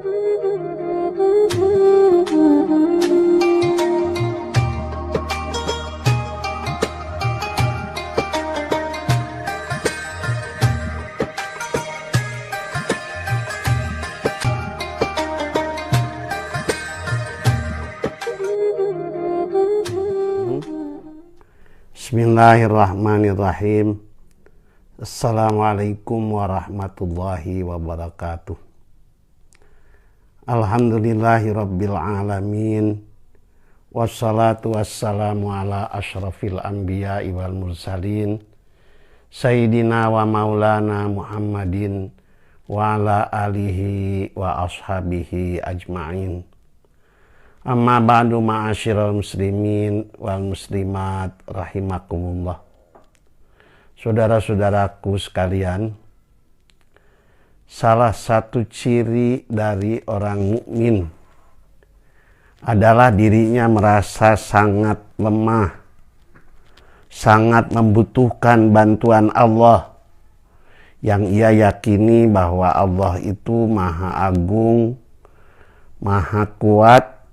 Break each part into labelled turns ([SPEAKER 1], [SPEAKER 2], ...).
[SPEAKER 1] Bismillahirrahmanirrahim. Assalamualaikum warahmatullahi wabarakatuh. Alhamdulillahirabbil alamin. Wassalatu wassalamu ala asyrafil anbiya'i wal mursalin. Sayyidina wa maulana Muhammadin wa ala alihi wa ashabihi ajma'in. Amma ba'du ma'asyiral muslimin wal muslimat rahimakumullah. Saudara-saudaraku sekalian, salah satu ciri dari orang mukmin adalah dirinya merasa sangat lemah, sangat membutuhkan bantuan Allah, yang ia yakini bahwa Allah itu Maha Agung, Maha Kuat,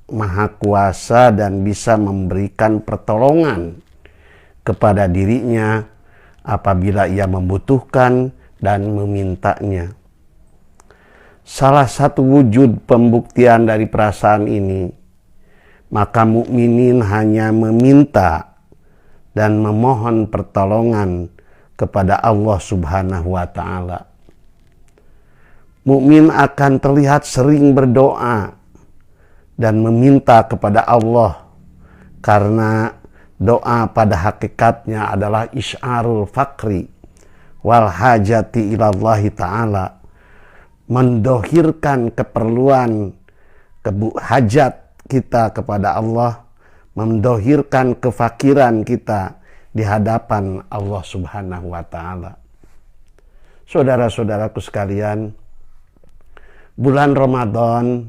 [SPEAKER 1] Maha Kuasa, dan bisa memberikan pertolongan kepada dirinya apabila ia membutuhkan dan memintanya. Salah satu wujud pembuktian dari perasaan ini, maka mukminin hanya meminta dan memohon pertolongan kepada Allah Subhanahu wa Ta'ala. Mukmin akan terlihat sering berdoa dan meminta kepada Allah, karena doa pada hakikatnya adalah isyarul fakri wal hajati ilallahi ta'ala, mendohirkan keperluan hajat kita kepada Allah, mendohirkan kefakiran kita di hadapan Allah Subhanahu wa Ta'ala. Saudara-saudaraku sekalian, bulan Ramadan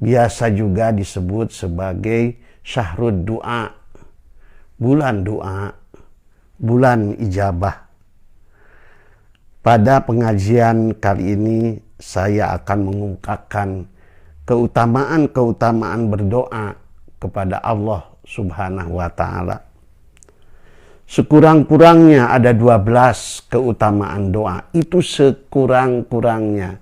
[SPEAKER 1] biasa juga disebut sebagai syahrud du'a, bulan doa, bulan ijabah. Pada pengajian kali ini saya akan mengungkapkan keutamaan-keutamaan berdoa kepada Allah Subhanahu wa Ta'ala. Sekurang-kurangnya ada 12 keutamaan doa, itu sekurang-kurangnya.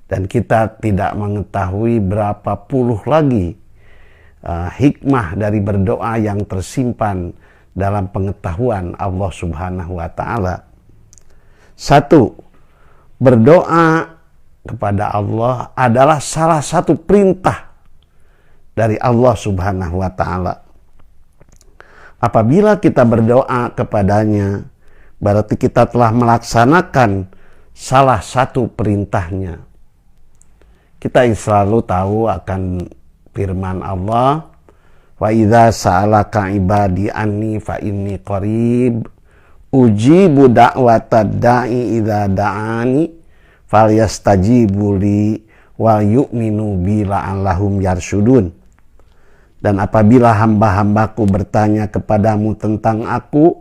[SPEAKER 1] Dan kita tidak mengetahui berapa puluh lagi hikmah dari berdoa yang tersimpan dalam pengetahuan Allah Subhanahu wa Ta'ala. 1. Berdoa kepada Allah adalah salah satu perintah dari Allah Subhanahu wa Ta'ala. Apabila kita berdoa kepadanya, berarti kita telah melaksanakan salah satu perintahnya. Kita selalu tahu akan firman Allah, wa idza sa'alaka ibadi anni fa inni qarib ujibu da'watad da'i idza da'ani falyastajibu li wa yu'minu bi la'allahum yarsyudun. Dan apabila hamba-hambaku bertanya kepadamu tentang aku,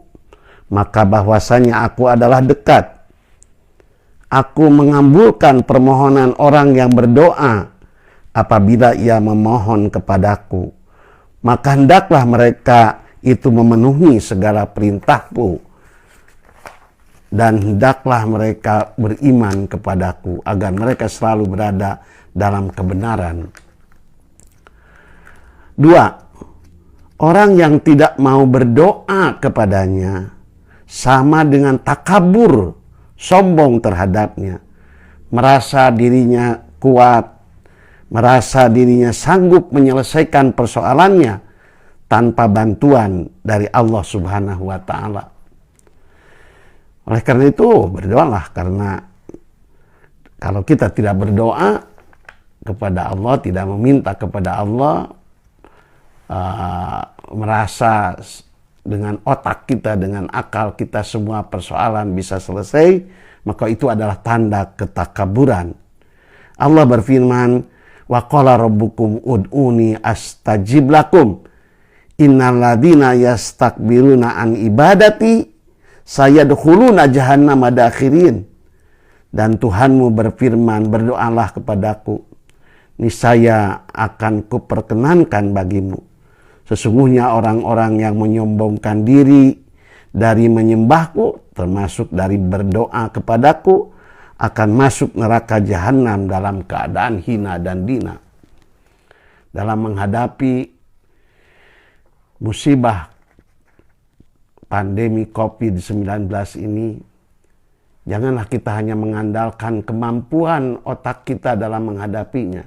[SPEAKER 1] maka bahwasanya aku adalah dekat. Aku mengabulkan permohonan orang yang berdoa apabila ia memohon kepadaku. Maka hendaklah mereka itu memenuhi segala perintahku, dan hendaklah mereka beriman kepadaku agar mereka selalu berada dalam kebenaran. 2. Orang yang tidak mau berdoa kepadanya sama dengan takabur, sombong terhadapnya, merasa dirinya kuat, merasa dirinya sanggup menyelesaikan persoalannya tanpa bantuan dari Allah Subhanahu wa Ta'ala. Oleh karena itu berdoalah, karena kalau kita tidak berdoa kepada Allah, tidak meminta kepada Allah, merasa dengan otak kita, dengan akal kita semua persoalan bisa selesai, maka itu adalah tanda ketakaburan. Allah berfirman, wa qala rabbukum ud'uni astajib lakum innal ladzina yastakbiruna an ibadati sayadkhuluna jahannama dakhirin. Dan Tuhanmu berfirman, berdoalah kepadaku, niscaya akan kuperkenankan bagimu. Sesungguhnya orang-orang yang menyombongkan diri dari menyembahku, termasuk dari berdoa kepadaku, akan masuk neraka jahanam dalam keadaan hina dan dina. Dalam menghadapi musibah pandemi COVID-19 ini, janganlah kita hanya mengandalkan kemampuan otak kita dalam menghadapinya.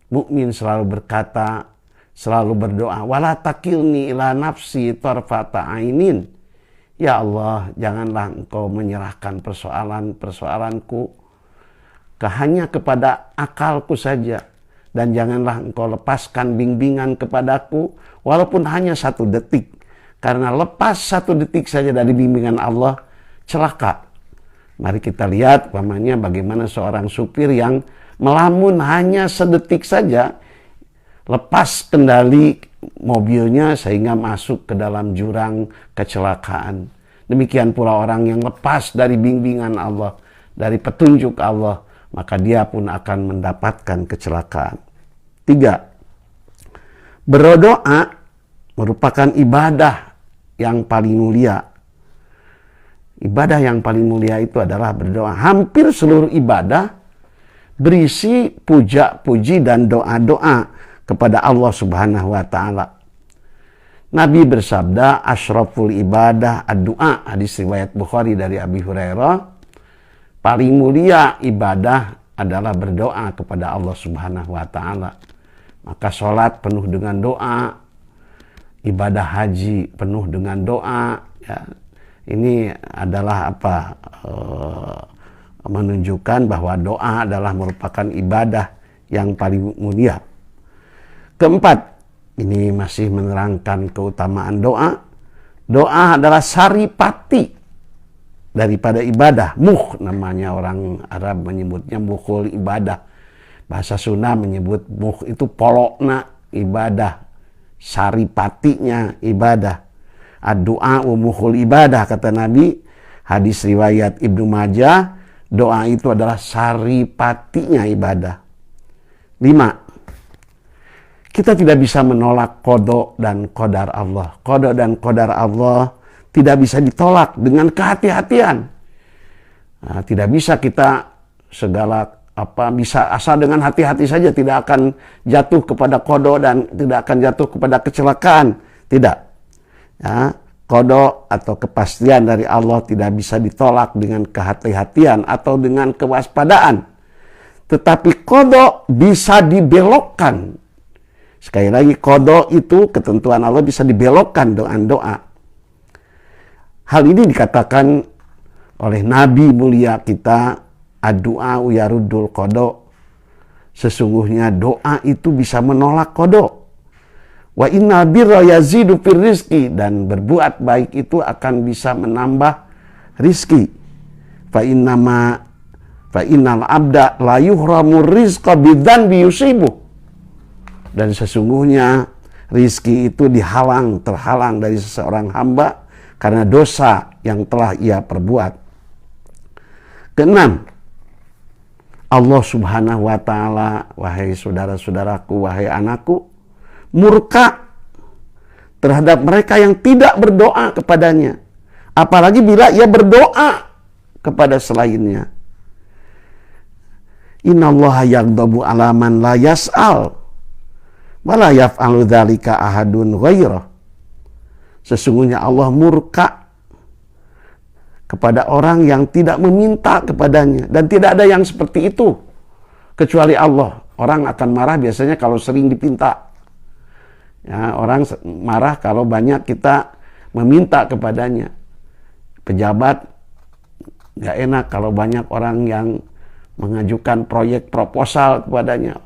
[SPEAKER 1] Mukmin selalu berkata, selalu berdoa, wala takilni ila nafsi tarfata ainin. Ya Allah, janganlah Engkau menyerahkan persoalan-persoalanku hanya kepada akalku saja. Dan janganlah Engkau lepaskan bimbingan kepadaku walaupun hanya 1 detik. Karena lepas 1 detik saja dari bimbingan Allah, celaka. Mari kita lihat umpamanya bagaimana seorang supir yang melamun hanya sedetik saja, lepas kendali mobilnya sehingga masuk ke dalam jurang kecelakaan. Demikian pula orang yang lepas dari bimbingan Allah, dari petunjuk Allah, maka dia pun akan mendapatkan kecelakaan. 3. Berdoa merupakan ibadah yang paling mulia. Ibadah yang paling mulia itu adalah berdoa. Hampir seluruh ibadah berisi puja-puji dan doa-doa kepada Allah Subhanahu wa ta'ala. Nabi bersabda, asyraful ibadah ad-du'a, hadis riwayat Bukhari dari Abi Hurairah, paling mulia ibadah adalah berdoa kepada Allah Subhanahu wa ta'ala. Maka sholat penuh dengan doa, ibadah haji penuh dengan doa, ya. Ini adalah menunjukkan bahwa doa adalah merupakan ibadah yang paling mulia. 4, ini masih menerangkan keutamaan doa. Doa adalah saripati daripada ibadah. Muh namanya, orang Arab menyebutnya muhul ibadah. Bahasa Sunda menyebut muh itu polokna ibadah. Saripatinya ibadah. Ad-du'a muhul ibadah, kata Nabi. Hadis riwayat Ibnu Majah, doa itu adalah saripatinya ibadah. 5. Kita tidak bisa menolak qada dan qadar Allah. Qada dan qadar Allah tidak bisa ditolak dengan kehati-hatian. Nah, tidak bisa kita bisa asal dengan hati-hati saja, tidak akan jatuh kepada qada dan tidak akan jatuh kepada kecelakaan. Tidak. Ya, qada atau kepastian dari Allah tidak bisa ditolak dengan kehati-hatian atau dengan kewaspadaan. Tetapi qada bisa dibelokkan. Sekali lagi, qada itu ketentuan Allah bisa dibelokkan dengan doa. Hal ini dikatakan oleh Nabi mulia kita, ad-du'a yaruddul qada. Sesungguhnya doa itu bisa menolak qada. Wa inna birra yazidu fir rizqi, dan berbuat baik itu akan bisa menambah rizki. Fa innal abda la yuhramu rizqa bidzanbi yusibuh. Dan sesungguhnya rizki itu terhalang dari seseorang hamba karena dosa yang telah ia perbuat. 6. Allah Subhanahu wa ta'ala, wahai saudara-saudaraku, wahai anakku, murka terhadap mereka yang tidak berdoa kepadanya. Apalagi bila ia berdoa kepada selainnya. Innallaha yaghdabu ala man la yas'al wala yaf'alu dzalika ahadun ghairah. Sesungguhnya Allah murka kepada orang yang tidak meminta kepadanya, dan tidak ada yang seperti itu kecuali Allah. Orang akan marah biasanya kalau sering dipinta. Ya, orang marah kalau banyak kita meminta kepadanya. Pejabat nggak enak kalau banyak orang yang mengajukan proyek proposal kepadanya.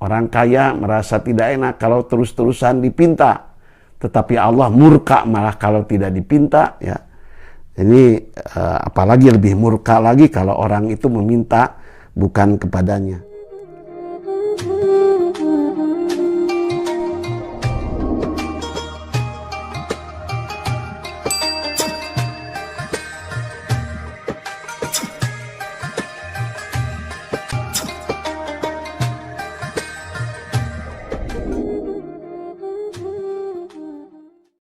[SPEAKER 1] Orang kaya merasa tidak enak kalau terus-terusan dipinta. Tetapi Allah murka malah kalau tidak dipinta. Ya. Ini apalagi lebih murka lagi kalau orang itu meminta bukan kepadanya.